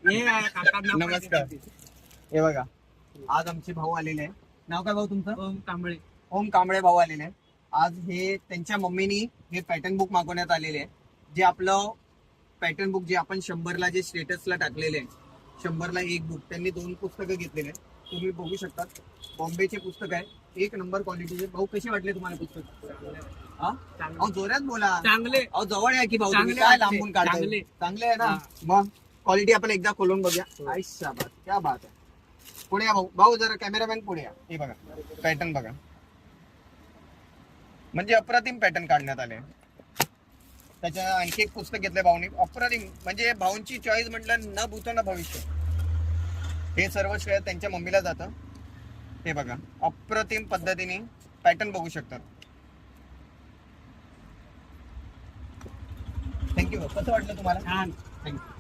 नमस्कार. हे बघा, आज आमचे भाऊ आलेले आहे. नाव काय भाऊ तुमचं? ओम कांबळे. ओम कांबळे भाऊ आलेले आहे. आज हे त्यांच्या मम्मीनी हे पॅटर्न बुक मागवण्यात आलेले आहे. जे आपलं पॅटर्न बुक जे आपण 100ला जे स्टेटसला टाकलेले आहे, 100ला एक बुक, त्यांनी 2 पुस्तकं घेतलेले आहेत. तुम्ही बघू शकता, बॉम्बेचे पुस्तक आहे, 1 नंबर क्वालिटीचे. भाऊ कसे वाटले तुम्हाला पुस्तक? अहो जोरात बोला. चांगले. अहो जवळ आहे की भाऊ, तुम्ही चांगले काय वाटले. लांबून काढताय? चांगले. चांगले आहे ना. मग क्वालिटी आपण एकदा खोलून बघूया. आयशा बात, क्या बात आहे. पुढे या भाऊ. भाऊ जरा कॅमेरामॅन पुढे या. हे बघा पॅटर्न बघा, म्हणजे अप्रतिम पॅटर्न काढण्यात आले. त्याच्या आणखी एक पुस्तक घेतलंय भाऊनी, अप्रतिम. म्हणजे भाऊंची चॉईस म्हटलं न भूतो न भविष्य. हे सर्व श्रेय त्यांच्या मम्मीला जातं. हे बघा, अप्रतिम पद्धतीने पॅटर्न बघू शकतात. थँक्यू. कसं वाटलं तुम्हाला? छान. थँक्यू.